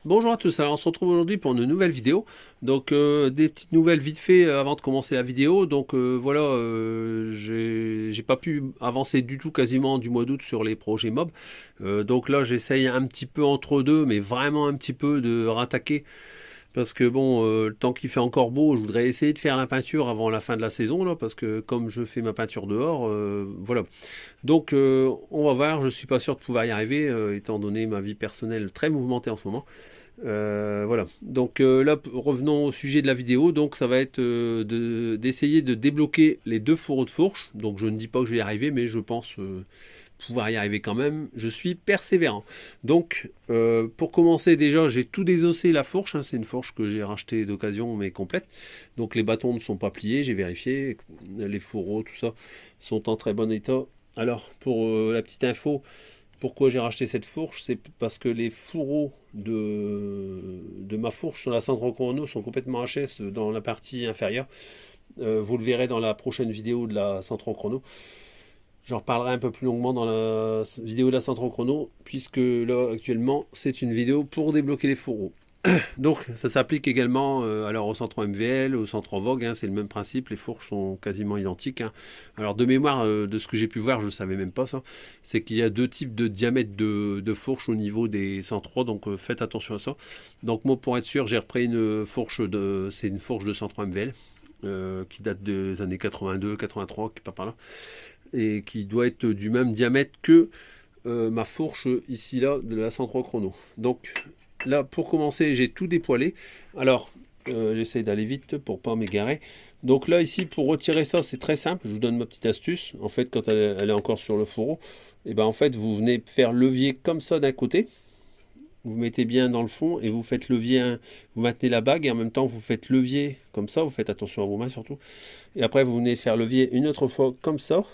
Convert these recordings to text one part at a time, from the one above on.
Bonjour à tous, alors on se retrouve aujourd'hui pour une nouvelle vidéo. Donc des petites nouvelles vite fait avant de commencer la vidéo. Donc voilà, j'ai pas pu avancer du tout quasiment du mois d'août sur les projets mob. Donc là j'essaye un petit peu entre deux, mais vraiment un petit peu de rattaquer. Parce que bon, le temps qu'il fait encore beau, je voudrais essayer de faire la peinture avant la fin de la saison, là, parce que comme je fais ma peinture dehors, voilà. Donc on va voir, je suis pas sûr de pouvoir y arriver, étant donné ma vie personnelle très mouvementée en ce moment. Voilà. Donc là, revenons au sujet de la vidéo. Donc ça va être d'essayer de débloquer les deux fourreaux de fourche. Donc je ne dis pas que je vais y arriver, mais je pense pouvoir y arriver quand même. Je suis persévérant. Donc pour commencer déjà, j'ai tout désossé la fourche, hein. C'est une fourche que j'ai rachetée d'occasion mais complète. Donc les bâtons ne sont pas pliés, j'ai vérifié. Les fourreaux, tout ça, sont en très bon état. Alors pour la petite info, pourquoi j'ai racheté cette fourche? C'est parce que les fourreaux de ma fourche sur la Sandro Chrono sont complètement HS dans la partie inférieure. Vous le verrez dans la prochaine vidéo de la Sandro Chrono. J'en reparlerai un peu plus longuement dans la vidéo de la Sandro Chrono, puisque là actuellement c'est une vidéo pour débloquer les fourreaux. Donc ça s'applique également alors au centre MVL, au centre Vogue, hein, c'est le même principe, les fourches sont quasiment identiques, hein. Alors de mémoire, de ce que j'ai pu voir, je ne savais même pas ça, c'est qu'il y a deux types de diamètre de fourches au niveau des 103, donc faites attention à ça. Donc moi pour être sûr, j'ai repris une fourche c'est une fourche de 103 MVL, qui date des années 82, 83, qui part par là, et qui doit être du même diamètre que ma fourche ici là de la 103 chrono. Donc là, pour commencer, j'ai tout dépoilé. Alors, j'essaie d'aller vite pour pas m'égarer. Donc là, ici, pour retirer ça, c'est très simple. Je vous donne ma petite astuce. En fait, quand elle est encore sur le fourreau, et ben en fait, vous venez faire levier comme ça d'un côté. Vous mettez bien dans le fond et vous faites levier, vous maintenez la bague et en même temps vous faites levier comme ça. Vous faites attention à vos mains surtout. Et après, vous venez faire levier une autre fois comme ça,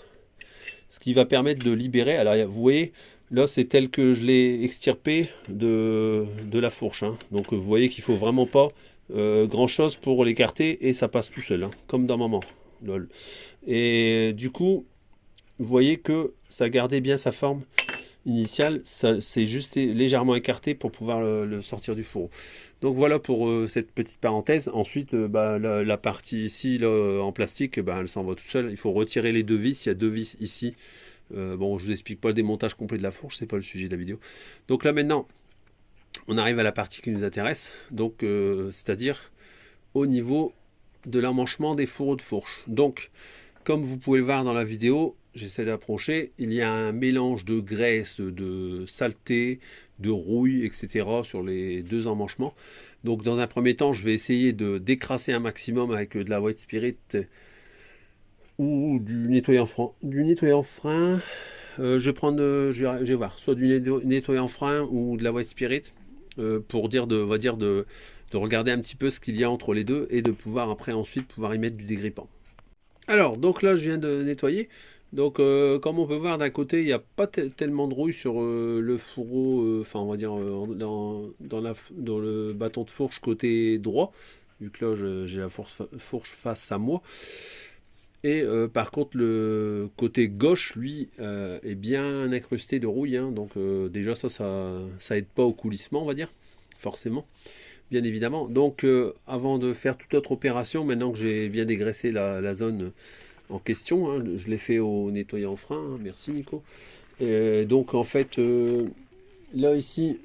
ce qui va permettre de libérer. Alors, vous voyez, là, c'est tel que je l'ai extirpé de la fourche, hein. Donc, vous voyez qu'il faut vraiment pas grand-chose pour l'écarter et ça passe tout seul, hein, comme dans Maman. Lol. Et du coup, vous voyez que ça gardait bien sa forme initiale. C'est juste légèrement écarté pour pouvoir le sortir du fourreau. Donc voilà pour cette petite parenthèse. Ensuite, bah, la partie ici là, en plastique, bah, elle s'en va tout seul. Il faut retirer les deux vis. Il y a deux vis ici. Bon, je vous explique pas le démontage complet de la fourche, c'est pas le sujet de la vidéo. Donc là maintenant, on arrive à la partie qui nous intéresse. Donc c'est-à-dire au niveau de l'emmanchement des fourreaux de fourche. Donc comme vous pouvez le voir dans la vidéo, j'essaie d'approcher, il y a un mélange de graisse, de saleté, de rouille, etc. sur les deux emmanchements. Donc dans un premier temps, je vais essayer de décrasser un maximum avec de la white spirit ou du nettoyant frein. Je vais prendre, je vais voir, soit du nettoyant frein ou de la white spirit pour dire on va dire de regarder un petit peu ce qu'il y a entre les deux et de pouvoir après ensuite pouvoir y mettre du dégrippant. Alors, donc là, je viens de nettoyer. Donc, comme on peut voir d'un côté, il n'y a pas tellement de rouille sur le fourreau, enfin, on va dire dans le bâton de fourche côté droit, vu que là, j'ai la fourche face à moi. Et par contre, le côté gauche, lui, est bien incrusté de rouille, hein. Donc, déjà, ça aide pas au coulissement, on va dire, forcément, bien évidemment. Donc, avant de faire toute autre opération, maintenant que j'ai bien dégraissé la zone en question, hein, je l'ai fait au nettoyant frein, hein, merci Nico. Et donc en fait, là ici,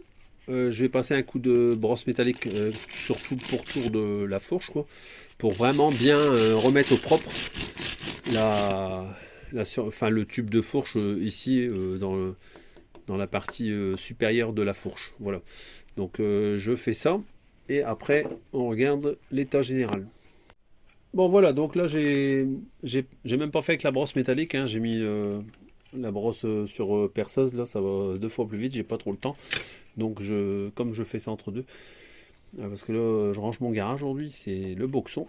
je vais passer un coup de brosse métallique sur tout le pourtour de la fourche, quoi, pour vraiment bien remettre au propre la, enfin, le tube de fourche ici dans la partie supérieure de la fourche. Voilà. Donc je fais ça et après on regarde l'état général. Bon voilà, donc là j'ai même pas fait avec la brosse métallique, hein. J'ai mis la brosse sur perceuse, là ça va deux fois plus vite, j'ai pas trop le temps. Donc comme je fais ça entre deux, parce que là je range mon garage aujourd'hui, c'est le boxon.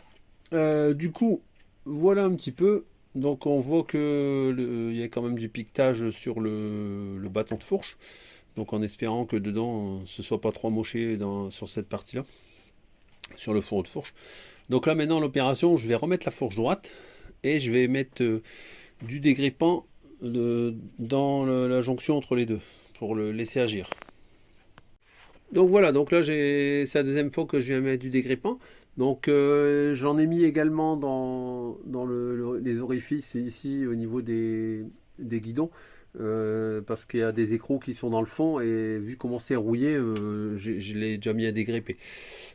Du coup, voilà un petit peu. Donc on voit que il y a quand même du piquetage sur le bâton de fourche. Donc en espérant que dedans ce soit pas trop moché sur cette partie-là, sur le fourreau de fourche. Donc là maintenant l'opération, je vais remettre la fourche droite et je vais mettre du dégrippant dans la jonction entre les deux pour le laisser agir. Donc voilà, donc là c'est la deuxième fois que je viens mettre du dégrippant. Donc j'en ai mis également dans les orifices ici au niveau des guidons. Parce qu'il y a des écrous qui sont dans le fond et vu comment c'est rouillé, je l'ai déjà mis à dégripper.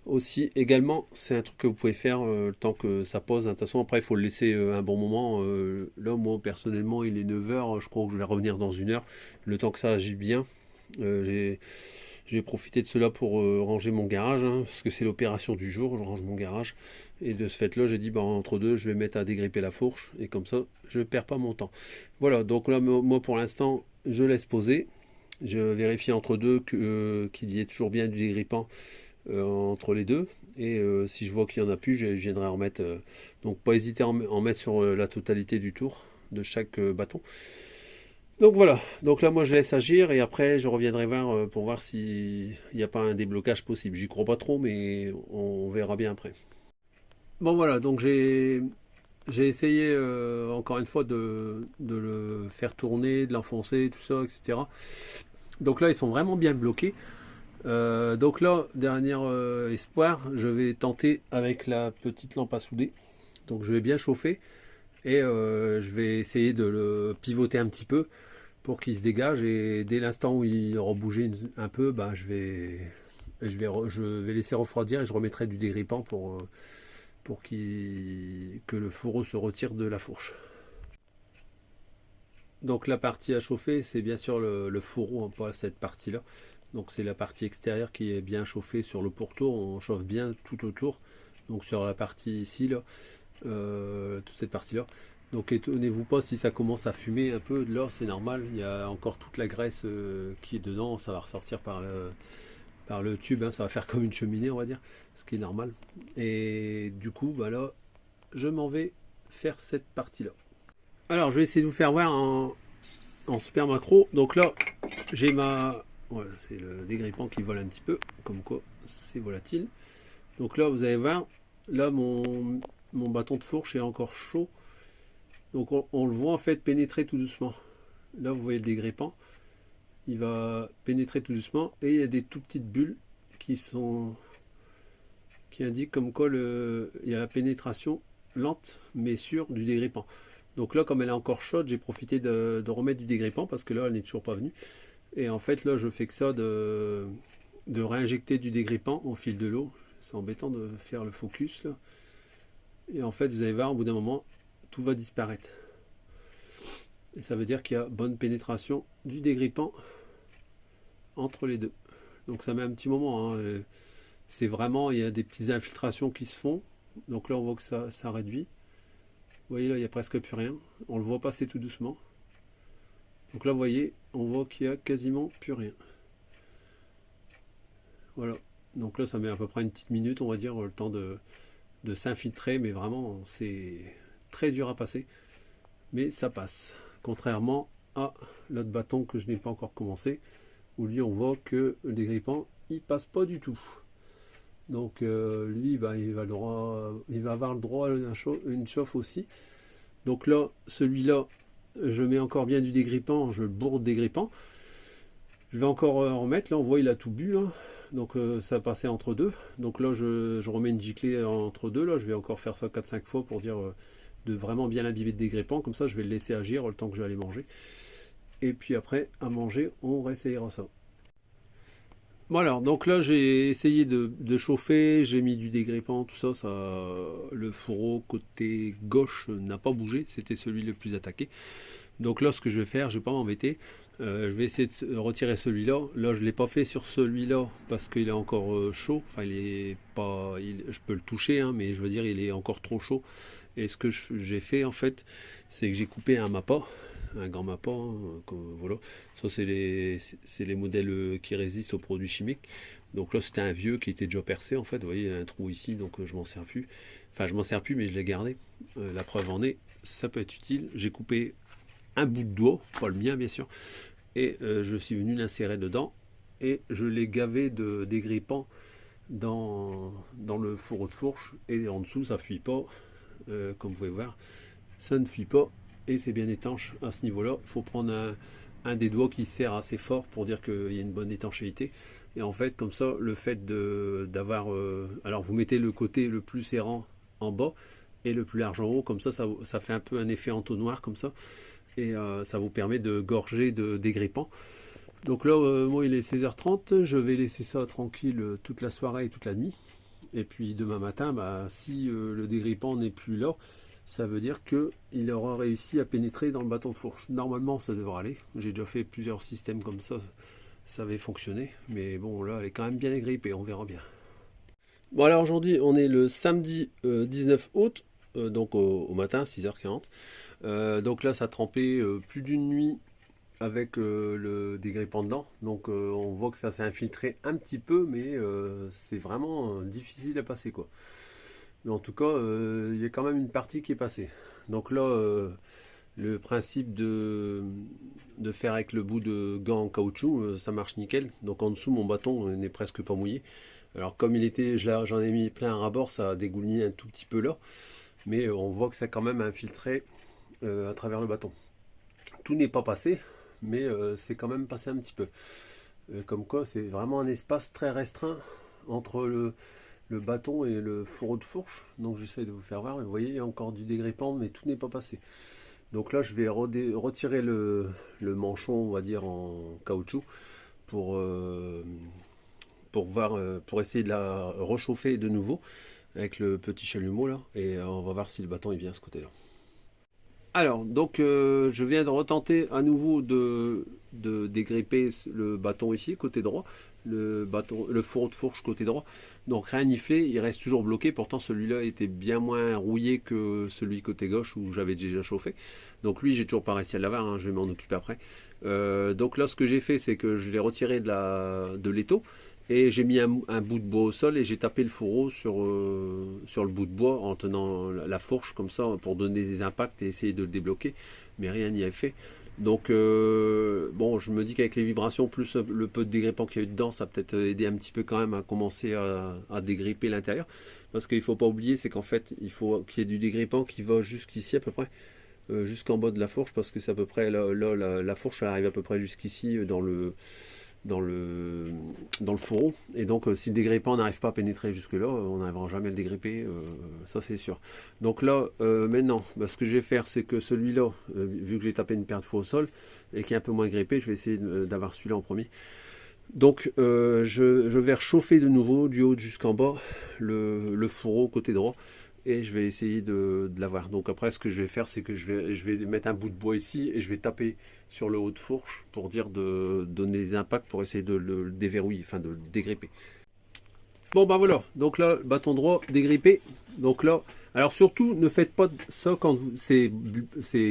Aussi, également, c'est un truc que vous pouvez faire le temps que ça pose. De toute façon, après, il faut le laisser un bon moment. Là, moi, personnellement, il est 9 h. Je crois que je vais revenir dans 1 heure. Le temps que ça agit bien. Euh, j'ai j'ai profité de cela pour ranger mon garage, hein, parce que c'est l'opération du jour. Je range mon garage. Et de ce fait-là, j'ai dit, bah, entre deux, je vais mettre à dégripper la fourche. Et comme ça, je ne perds pas mon temps. Voilà, donc là, moi, pour l'instant, je laisse poser. Je vérifie entre deux qu'il y ait toujours bien du dégrippant entre les deux. Et si je vois qu'il n'y en a plus, je viendrai en remettre. Donc pas hésiter à en mettre sur la totalité du tour de chaque bâton. Donc voilà, donc là moi je laisse agir et après je reviendrai voir pour voir s'il n'y a pas un déblocage possible. J'y crois pas trop mais on verra bien après. Bon voilà, donc j'ai essayé encore une fois de le faire tourner, de l'enfoncer, tout ça, etc. Donc là ils sont vraiment bien bloqués. Donc là, dernier espoir, je vais tenter avec la petite lampe à souder. Donc je vais bien chauffer et je vais essayer de le pivoter un petit peu pour qu'il se dégage et dès l'instant où il aura bougé un peu, bah, je vais laisser refroidir et je remettrai du dégrippant pour que le fourreau se retire de la fourche. Donc la partie à chauffer, c'est bien sûr le fourreau, hein, pas cette partie-là. Donc c'est la partie extérieure qui est bien chauffée sur le pourtour. On chauffe bien tout autour. Donc sur la partie ici, là, toute cette partie-là. Donc étonnez-vous pas si ça commence à fumer un peu. Là, c'est normal. Il y a encore toute la graisse qui est dedans. Ça va ressortir par le tube. Hein. Ça va faire comme une cheminée, on va dire. Ce qui est normal. Et du coup, bah là, je m'en vais faire cette partie-là. Alors, je vais essayer de vous faire voir en super macro. Donc là, j'ai ma... Voilà, c'est le dégrippant qui vole un petit peu, comme quoi c'est volatile. Donc là, vous allez voir, là, mon bâton de fourche est encore chaud. Donc on le voit en fait pénétrer tout doucement. Là, vous voyez le dégrippant. Il va pénétrer tout doucement et il y a des tout petites bulles qui indiquent comme quoi il y a la pénétration lente mais sûre du dégrippant. Donc là, comme elle est encore chaude, j'ai profité de remettre du dégrippant parce que là, elle n'est toujours pas venue. Et en fait, là, je fais que ça de réinjecter du dégrippant au fil de l'eau. C'est embêtant de faire le focus là. Et en fait, vous allez voir, au bout d'un moment, tout va disparaître. Et ça veut dire qu'il y a bonne pénétration du dégrippant entre les deux. Donc ça met un petit moment. Hein. C'est vraiment, il y a des petites infiltrations qui se font. Donc là, on voit que ça réduit. Vous voyez, là, il n'y a presque plus rien. On le voit passer tout doucement. Donc là, vous voyez, on voit qu'il n'y a quasiment plus rien. Voilà. Donc là, ça met à peu près une petite minute, on va dire, le temps de s'infiltrer. Mais vraiment, c'est très dur à passer. Mais ça passe. Contrairement à l'autre bâton que je n'ai pas encore commencé, où lui, on voit que le dégrippant, il passe pas du tout. Donc lui, bah, il va avoir le droit à une chauffe aussi. Donc là, celui-là, je mets encore bien du dégrippant, je le bourre de dégrippant. Je vais encore en remettre, là on voit il a tout bu, hein. Donc ça a passé entre deux. Donc là je remets une giclée entre deux, là je vais encore faire ça 4-5 fois pour dire de vraiment bien l'imbiber de dégrippant, comme ça je vais le laisser agir le temps que je vais aller manger. Et puis après, à manger, on réessayera ça. Bon alors, donc là j'ai essayé de chauffer, j'ai mis du dégrippant, tout ça, le fourreau côté gauche n'a pas bougé, c'était celui le plus attaqué. Donc là ce que je vais faire, je vais pas m'embêter, je vais essayer de retirer celui-là. Là je ne l'ai pas fait sur celui-là parce qu'il est encore chaud, enfin il est pas, je peux le toucher, hein, mais je veux dire il est encore trop chaud. Et ce que j'ai fait en fait, c'est que j'ai coupé un mappa, un grand mappa, hein, voilà. Ça c'est les modèles qui résistent aux produits chimiques. Donc là c'était un vieux qui était déjà percé en fait, vous voyez il y a un trou ici, donc je m'en sers plus. Enfin je m'en sers plus mais je l'ai gardé. La preuve en est, ça peut être utile. J'ai coupé un bout de doigt, pas le mien bien sûr, et je suis venu l'insérer dedans et je l'ai gavé de dégrippant dans le fourreau de fourche, et en dessous ça fuit pas, comme vous pouvez voir, ça ne fuit pas et c'est bien étanche à ce niveau là. Il faut prendre un des doigts qui sert assez fort pour dire qu'il y a une bonne étanchéité. Et en fait, comme ça, le fait d'avoir... alors, vous mettez le côté le plus serrant en bas et le plus large en haut. Comme ça fait un peu un effet entonnoir comme ça. Et ça vous permet de gorger de dégrippant. Donc là, moi, il est 16h30. Je vais laisser ça tranquille toute la soirée et toute la nuit. Et puis, demain matin, bah, si le dégrippant n'est plus là, ça veut dire qu'il aura réussi à pénétrer dans le bâton de fourche. Normalement, ça devrait aller. J'ai déjà fait plusieurs systèmes comme ça avait fonctionné. Mais bon, là, elle est quand même bien agrippée, on verra bien. Bon, alors aujourd'hui, on est le samedi 19 août, donc au matin, 6h40. Donc là, ça a trempé plus d'une nuit avec le dégrippant dedans. Donc on voit que ça s'est infiltré un petit peu, mais c'est vraiment difficile à passer, quoi. Mais en tout cas, il y a quand même une partie qui est passée. Donc là, le principe de faire avec le bout de gant en caoutchouc, ça marche nickel. Donc en dessous, mon bâton n'est presque pas mouillé. Alors comme il était, j'en ai mis plein à ras-bord, ça a dégouliné un tout petit peu là. Mais on voit que ça a quand même infiltré à travers le bâton. Tout n'est pas passé, mais c'est quand même passé un petit peu. Comme quoi, c'est vraiment un espace très restreint entre le bâton et le fourreau de fourche. Donc j'essaie de vous faire voir. Vous voyez, il y a encore du dégrippant, mais tout n'est pas passé. Donc là, je vais retirer le manchon, on va dire, en caoutchouc pour voir, pour essayer de la rechauffer de nouveau avec le petit chalumeau là. Et on va voir si le bâton il vient à ce côté-là. Alors, donc, je viens de retenter à nouveau de dégripper le bâton ici, côté droit, le fourreau de fourche côté droit. Donc, rien n'y fait, il reste toujours bloqué. Pourtant, celui-là était bien moins rouillé que celui côté gauche où j'avais déjà chauffé. Donc, lui, j'ai toujours pas réussi à l'avoir, hein, je vais m'en occuper après. Donc là, ce que j'ai fait, c'est que je l'ai retiré de l'étau. Et j'ai mis un bout de bois au sol et j'ai tapé le fourreau sur le bout de bois en tenant la fourche comme ça pour donner des impacts et essayer de le débloquer. Mais rien n'y a fait. Donc bon, je me dis qu'avec les vibrations plus le peu de dégrippant qu'il y a eu dedans, ça a peut-être aidé un petit peu quand même à commencer à dégripper l'intérieur. Parce qu'il ne faut pas oublier, c'est qu'en fait, il faut qu'il y ait du dégrippant qui va jusqu'ici à peu près. Jusqu'en bas de la fourche parce que c'est à peu près là, la fourche elle arrive à peu près jusqu'ici dans le fourreau. Et donc si le dégrippant n'arrive pas à pénétrer jusque là, on n'arrivera jamais à le dégripper, ça c'est sûr. Donc là maintenant, ce que je vais faire, c'est que celui-là, vu que j'ai tapé une paire de fois au sol et qui est un peu moins grippé, je vais essayer d'avoir celui-là en premier. Donc je vais réchauffer de nouveau du haut jusqu'en bas le fourreau côté droit et je vais essayer de l'avoir. Donc après ce que je vais faire, c'est que je vais mettre un bout de bois ici et je vais taper sur le haut de fourche pour dire de donner des impacts pour essayer de le déverrouiller, enfin de le dégripper. Bon bah voilà, donc là bâton droit dégrippé. Donc là, alors surtout ne faites pas ça quand c'est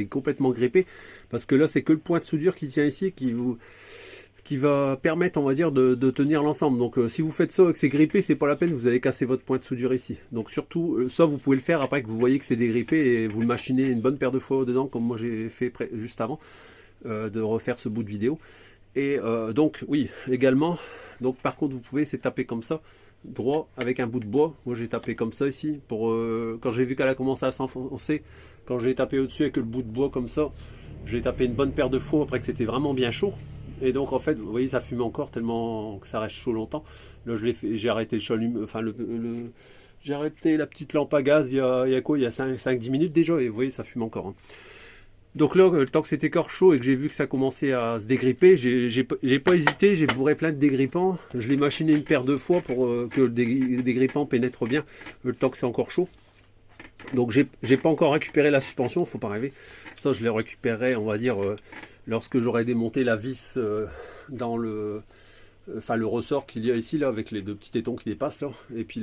complètement grippé, parce que là c'est que le point de soudure qui tient ici qui va permettre, on va dire, de tenir l'ensemble. Donc si vous faites ça et que c'est grippé, c'est pas la peine, vous allez casser votre point de soudure ici. Donc surtout, ça vous pouvez le faire après que vous voyez que c'est dégrippé et vous le machinez une bonne paire de fois dedans, comme moi j'ai fait juste avant de refaire ce bout de vidéo. Et donc oui, également, donc par contre vous pouvez c'est taper comme ça, droit avec un bout de bois. Moi j'ai tapé comme ça ici, pour quand j'ai vu qu'elle a commencé à s'enfoncer, quand j'ai tapé au-dessus avec le bout de bois comme ça, j'ai tapé une bonne paire de fois après que c'était vraiment bien chaud. Et donc en fait, vous voyez, ça fume encore tellement que ça reste chaud longtemps. Là, j'ai arrêté le chalumeau, enfin j'ai arrêté la petite lampe à gaz il y a quoi, il y a 5-10 minutes déjà, et vous voyez, ça fume encore. Hein. Donc là, le temps que c'était encore chaud et que j'ai vu que ça commençait à se dégripper, j'ai pas hésité, j'ai bourré plein de dégrippants. Je l'ai machiné une paire de fois pour que le dégrippant pénètre bien, le temps que c'est encore chaud. Donc j'ai pas encore récupéré la suspension, faut pas rêver. Ça, je l'ai récupéré, on va dire, lorsque j'aurai démonté la vis dans le ressort qu'il y a ici là avec les deux petits tétons qui dépassent là, et puis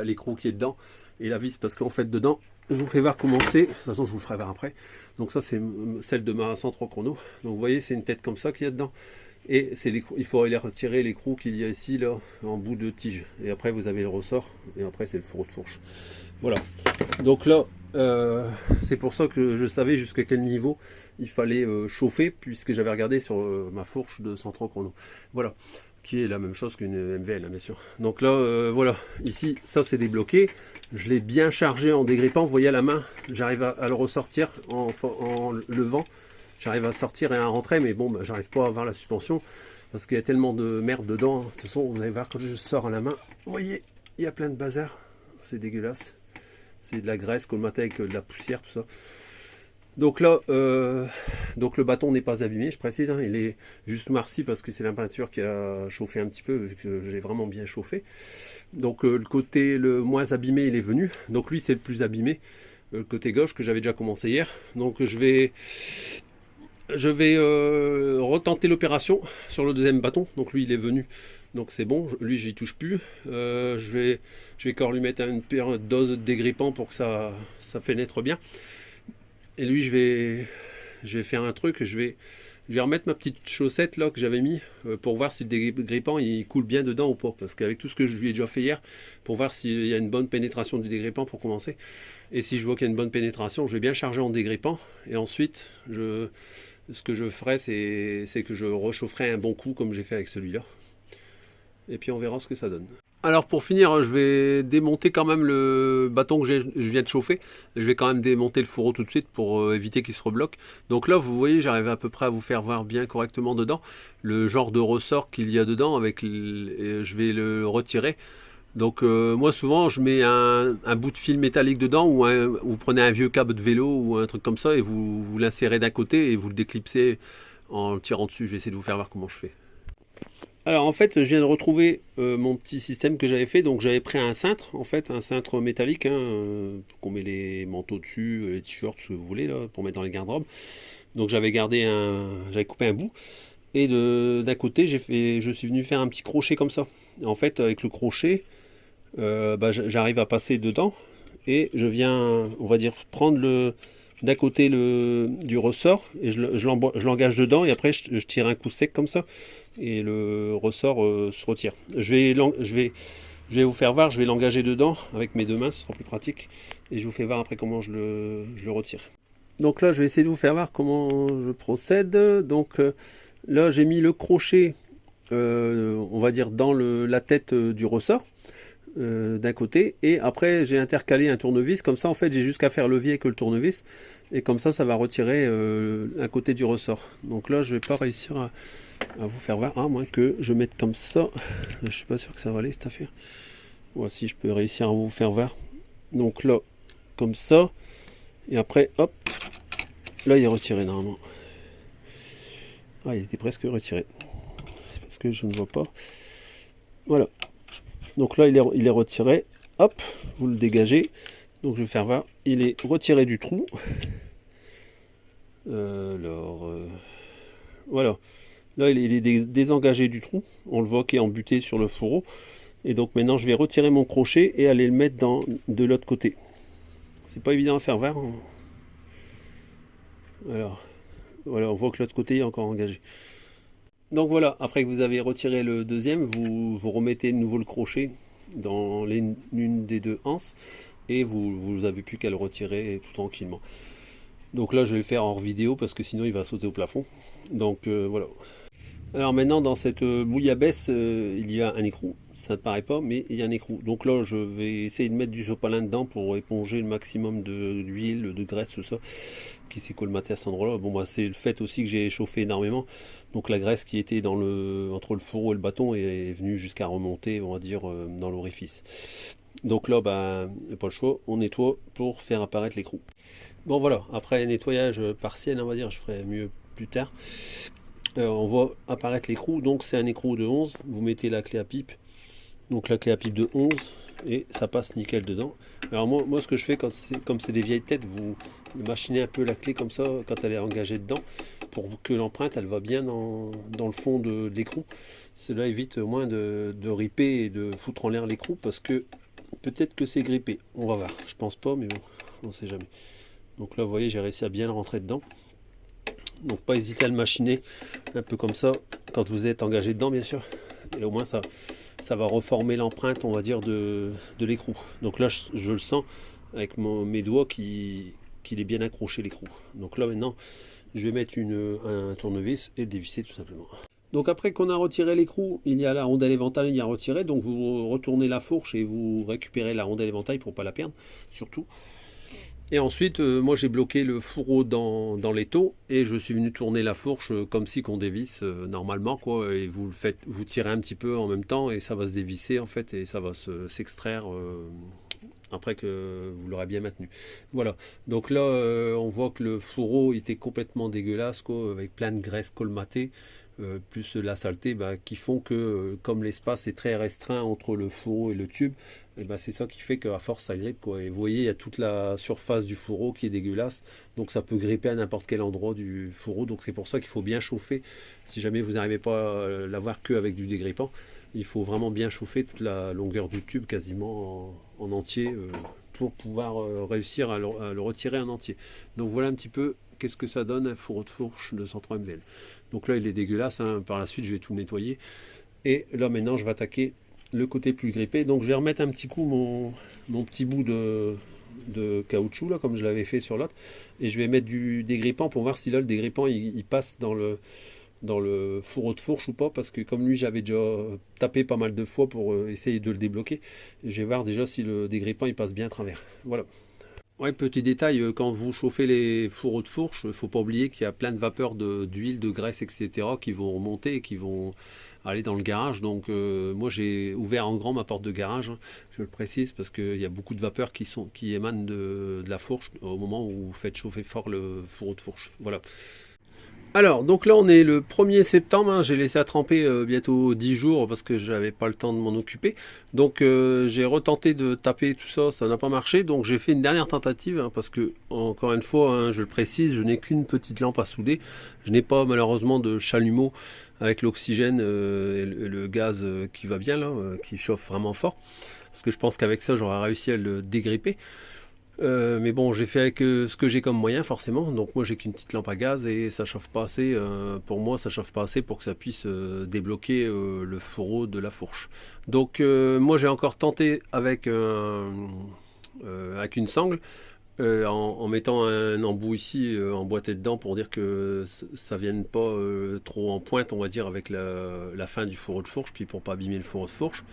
l'écrou qui est dedans et la vis, parce qu'en fait dedans, je vous fais voir comment c'est. De toute façon, je vous le ferai voir après. Donc ça, c'est celle de ma 103 chrono. Donc vous voyez, c'est une tête comme ça qu'il y a dedans. Et il faut aller retirer l'écrou qu'il y a ici là en bout de tige. Et après, vous avez le ressort. Et après, c'est le fourreau de fourche. Voilà. Donc là, c'est pour ça que je savais jusqu'à quel niveau il fallait chauffer, puisque j'avais regardé sur ma fourche de 103 chrono. Voilà, qui est la même chose qu'une MVL, hein, bien sûr. Donc là, voilà, ici, ça c'est débloqué. Je l'ai bien chargé en dégrippant. Vous voyez à la main, j'arrive à le ressortir en levant. J'arrive à sortir et à rentrer, mais bon, j'arrive pas à avoir la suspension. parce qu'il y a tellement de merde dedans. De toute façon, vous allez voir quand je sors à la main, vous voyez, il y a plein de bazar, c'est dégueulasse. C'est de la graisse colmatée avec de la poussière, tout ça. Donc là, donc le bâton n'est pas abîmé, je précise, hein, il est juste noirci parce que c'est la peinture qui a chauffé un petit peu, vu que j'ai vraiment bien chauffé. Donc le côté le moins abîmé, il est venu. Donc lui, c'est le plus abîmé, le côté gauche que j'avais déjà commencé hier. Donc je vais retenter l'opération sur le deuxième bâton. Donc lui, il est venu. Donc c'est bon, lui j'y touche plus. Je vais encore lui mettre une dose de dégrippant pour que ça pénètre bien. Et lui je vais faire un truc, je vais remettre ma petite chaussette là que j'avais mis pour voir si le dégrippant il coule bien dedans ou pas. Parce qu'avec tout ce que je lui ai déjà fait hier, pour voir s'il y a une bonne pénétration du dégrippant pour commencer. Et si je vois qu'il y a une bonne pénétration, je vais bien charger en dégrippant. Et ensuite, ce que je ferai, c'est que je rechaufferai un bon coup comme j'ai fait avec celui-là. Et puis on verra ce que ça donne. Alors pour finir, je vais démonter quand même le bâton que je viens de chauffer. Je vais quand même démonter le fourreau tout de suite pour éviter qu'il se rebloque. Donc là, vous voyez, j'arrive à peu près à vous faire voir bien correctement dedans le genre de ressort qu'il y a dedans. Je vais le retirer. Donc moi souvent je mets un bout de fil métallique dedans ou vous prenez un vieux câble de vélo ou un truc comme ça et vous l'insérez d'un côté et vous le déclipsez en le tirant dessus. Je vais essayer de vous faire voir comment je fais. Alors en fait je viens de retrouver mon petit système que j'avais fait. Donc j'avais pris un cintre, en fait un cintre métallique qu'on met les manteaux dessus, les t-shirts, ce que vous voulez là, pour mettre dans les garde-robes. Donc j'avais coupé un bout et d'un côté je suis venu faire un petit crochet comme ça. En fait avec le crochet j'arrive à passer dedans et je viens, on va dire, prendre d'un côté du ressort et je l'engage dedans et après je tire un coup sec comme ça et le ressort se retire. Je vais vous faire voir, je vais l'engager dedans avec mes deux mains, ce sera plus pratique et je vous fais voir après comment je le retire. Donc là je vais essayer de vous faire voir comment je procède. Donc là j'ai mis le crochet on va dire dans la tête du ressort d'un côté et après j'ai intercalé un tournevis, comme ça en fait j'ai juste qu'à faire levier avec le tournevis et comme ça va retirer un côté du ressort. Donc là je vais pas réussir à vous faire voir, à moins que je mette comme ça. Je suis pas sûr que ça va aller cette affaire. Voici, je peux réussir à vous faire voir. Donc là comme ça et après hop, là il est retiré normalement. Ah, il était presque retiré, c'est parce que je ne vois pas. Voilà. Donc là, il est retiré. Hop, vous le dégagez. Donc je vais faire voir. Il est retiré du trou. Voilà. Là, il est désengagé du trou. On le voit qui est embuté sur le fourreau. Et donc maintenant, je vais retirer mon crochet et aller le mettre de l'autre côté. C'est pas évident à faire voir. Alors, voilà, on voit que l'autre côté est encore engagé. Donc voilà, après que vous avez retiré le deuxième, vous remettez de nouveau le crochet dans l'une des deux anses et vous avez plus qu'à le retirer tout tranquillement. Donc là je vais le faire hors vidéo parce que sinon il va sauter au plafond. Donc voilà. Alors maintenant dans cette bouillabaisse il y a un écrou, ça ne paraît pas mais il y a un écrou. Donc là je vais essayer de mettre du sopalin dedans pour éponger le maximum d'huile, de graisse, tout ça qui s'est colmaté à cet endroit là. Bon bah c'est le fait aussi que j'ai chauffé énormément. Donc la graisse qui était entre le fourreau et le bâton est venue jusqu'à remonter, on va dire, dans l'orifice. Donc là, il n'y a pas le choix, on nettoie pour faire apparaître l'écrou. Bon voilà, après nettoyage partiel, on va dire, je ferai mieux plus tard. On voit apparaître l'écrou, donc c'est un écrou de 11, vous mettez la clé à pipe, donc la clé à pipe de 11, et ça passe nickel dedans. Alors moi ce que je fais, comme c'est des vieilles têtes, vous machinez un peu la clé comme ça, quand elle est engagée dedans, pour que l'empreinte elle va bien dans le fond de l'écrou. Cela évite au moins de ripper et de foutre en l'air l'écrou, parce que peut-être que c'est grippé, on va voir, je pense pas mais bon, on sait jamais. Donc là vous voyez j'ai réussi à bien le rentrer dedans. Donc pas hésiter à le machiner un peu comme ça quand vous êtes engagé dedans bien sûr, et au moins ça va reformer l'empreinte on va dire de l'écrou. Donc là je le sens avec mes doigts qu'il est bien accroché l'écrou. Donc là maintenant je vais mettre un tournevis et le dévisser tout simplement. Donc après qu'on a retiré l'écrou, il y a la rondelle éventail à retirer, donc vous retournez la fourche et vous récupérez la rondelle éventail pour ne pas la perdre surtout. Et ensuite, moi j'ai bloqué le fourreau dans l'étau et je suis venu tourner la fourche comme si qu'on dévisse normalement quoi. Et vous le faites, vous tirez un petit peu en même temps et ça va se dévisser en fait et ça va s'extraire après que vous l'aurez bien maintenu. Voilà. Donc là, on voit que le fourreau était complètement dégueulasse quoi, avec plein de graisse colmatée. Plus la saleté qui font que comme l'espace est très restreint entre le fourreau et le tube, et c'est ça qui fait qu'à force ça grippe quoi. Et vous voyez il y a toute la surface du fourreau qui est dégueulasse, donc ça peut gripper à n'importe quel endroit du fourreau, donc c'est pour ça qu'il faut bien chauffer. Si jamais vous n'arrivez pas à l'avoir que avec du dégrippant, il faut vraiment bien chauffer toute la longueur du tube quasiment en entier pour pouvoir réussir à le retirer en entier. Donc voilà un petit peu qu'est-ce que ça donne un fourreau de fourche de 103 ml. Donc là il est dégueulasse, hein. Par la suite je vais tout nettoyer. Et là maintenant je vais attaquer le côté plus grippé. Donc je vais remettre un petit coup mon petit bout de caoutchouc là comme je l'avais fait sur l'autre. Et je vais mettre du dégrippant pour voir si là le dégrippant il passe dans le fourreau de fourche ou pas, parce que comme lui j'avais déjà tapé pas mal de fois pour essayer de le débloquer, je vais voir déjà si le dégrippant il passe bien à travers. Voilà. Ouais, petit détail, quand vous chauffez les fourreaux de fourche, il ne faut pas oublier qu'il y a plein de vapeurs d'huile, de graisse, etc. qui vont remonter et qui vont aller dans le garage. Donc moi j'ai ouvert en grand ma porte de garage, hein, je le précise, parce qu'il y a beaucoup de vapeurs qui émanent de la fourche au moment où vous faites chauffer fort le fourreau de fourche. Voilà. Alors, donc là on est le 1er septembre, hein, j'ai laissé à tremper bientôt 10 jours parce que j'avais pas le temps de m'en occuper. Donc j'ai retenté de taper tout ça, ça n'a pas marché. Donc j'ai fait une dernière tentative hein, parce que, encore une fois, hein, je le précise, je n'ai qu'une petite lampe à souder. Je n'ai pas malheureusement de chalumeau avec l'oxygène et le gaz qui va bien là, qui chauffe vraiment fort. Parce que je pense qu'avec ça j'aurais réussi à le dégripper. Mais bon, j'ai fait avec ce que j'ai comme moyen forcément. Donc moi j'ai qu'une petite lampe à gaz et ça chauffe pas assez. Pour moi ça chauffe pas assez pour que ça puisse débloquer le fourreau de la fourche. Donc moi j'ai encore tenté avec une sangle. En mettant un embout ici emboîté dedans pour dire que ça vienne pas trop en pointe on va dire avec la fin du fourreau de fourche, puis pour pas abîmer le fourreau de fourche.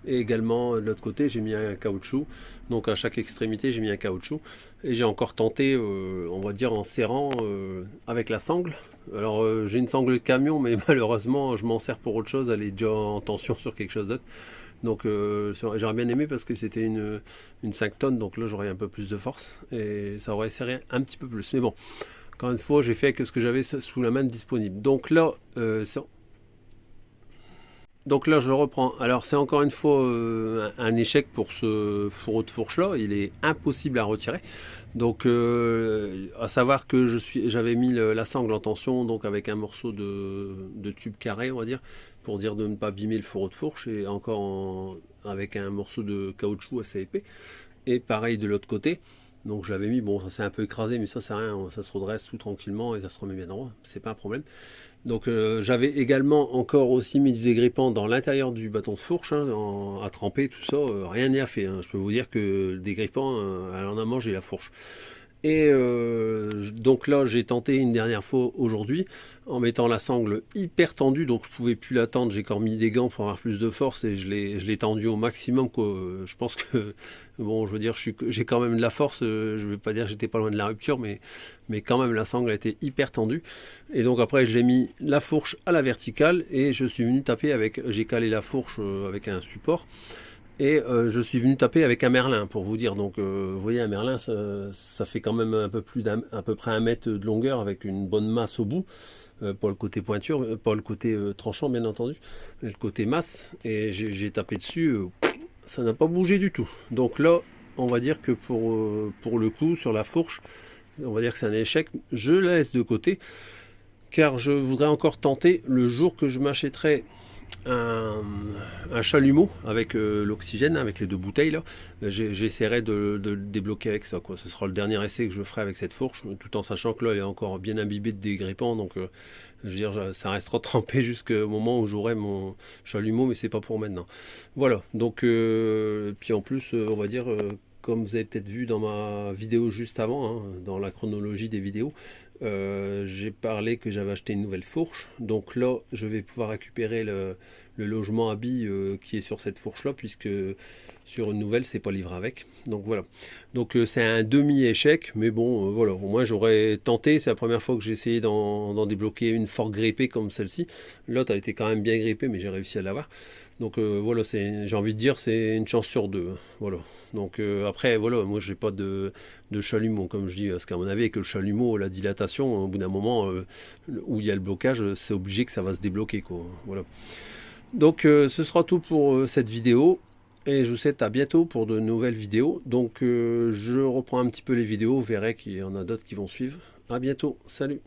Et également de l'autre côté j'ai mis un caoutchouc, donc à chaque extrémité j'ai mis un caoutchouc et j'ai encore tenté on va dire en serrant avec la sangle. Alors j'ai une sangle de camion mais malheureusement je m'en sers pour autre chose, elle est déjà en tension sur quelque chose d'autre. Donc j'aurais bien aimé parce que c'était une 5 tonnes, donc là j'aurais un peu plus de force et ça aurait serré un petit peu plus. Mais bon, encore une fois, j'ai fait que ce que j'avais sous la main disponible. Donc là je reprends. Alors c'est encore une fois un échec pour ce fourreau de fourche là, il est impossible à retirer. Donc à savoir que j'avais mis la sangle en tension, donc avec un morceau de tube carré on va dire, pour dire de ne pas abîmer le fourreau de fourche, et encore avec un morceau de caoutchouc assez épais. Et pareil de l'autre côté. Donc je l'avais mis, bon ça s'est un peu écrasé mais ça c'est rien, ça se redresse tout tranquillement et ça se remet bien droit, c'est pas un problème. Donc j'avais également encore aussi mis du dégrippant dans l'intérieur du bâton de fourche, hein, à tremper tout ça, rien n'y a fait, hein. Je peux vous dire que le dégrippant, elle en a mangé la fourche. Et donc là j'ai tenté une dernière fois aujourd'hui en mettant la sangle hyper tendue, donc je pouvais plus la tendre, j'ai encore mis des gants pour avoir plus de force et je l'ai tendue au maximum quoi. Je pense que bon je veux dire j'ai quand même de la force, je vais pas dire que j'étais pas loin de la rupture, mais quand même la sangle a été hyper tendue. Et donc après j'ai mis la fourche à la verticale et je suis venu taper j'ai calé la fourche avec un support. Et je suis venu taper avec un merlin pour vous dire. Donc vous voyez un merlin ça fait quand même à peu près 1 mètre de longueur avec une bonne masse au bout. Pas le côté pointure, pas le côté tranchant bien entendu, mais le côté masse. Et j'ai tapé dessus, ça n'a pas bougé du tout. Donc là on va dire que pour le coup sur la fourche, on va dire que c'est un échec. Je la laisse de côté car je voudrais encore tenter le jour que je m'achèterai un chalumeau avec l'oxygène, avec les 2 bouteilles là. J'essaierai de le débloquer avec ça quoi. Ce sera le dernier essai que je ferai avec cette fourche, tout en sachant que là elle est encore bien imbibée de dégrippant, donc je veux dire ça restera trempé jusqu'au moment où j'aurai mon chalumeau, mais c'est pas pour maintenant. Voilà, donc puis en plus on va dire comme vous avez peut-être vu dans ma vidéo juste avant, hein, dans la chronologie des vidéos, j'ai parlé que j'avais acheté une nouvelle fourche. Donc là, je vais pouvoir récupérer le logement à billes qui est sur cette fourche-là, puisque sur une nouvelle, c'est pas livré avec. Donc voilà. Donc c'est un demi-échec, mais bon, voilà. Au moins, j'aurais tenté. C'est la première fois que j'ai essayé d'en débloquer une fort grippée comme celle-ci. L'autre, elle était quand même bien grippée, mais j'ai réussi à l'avoir. Donc voilà, j'ai envie de dire, c'est une chance sur deux, hein. Voilà. Donc après, voilà, moi j'ai pas de chalumeau, comme je dis, parce qu'à mon avis, avec le chalumeau, la dilatation, au bout d'un moment où il y a le blocage, c'est obligé que ça va se débloquer, quoi. Voilà. Donc ce sera tout pour cette vidéo. Et je vous souhaite à bientôt pour de nouvelles vidéos. Donc je reprends un petit peu les vidéos, vous verrez qu'il y en a d'autres qui vont suivre. À bientôt, salut!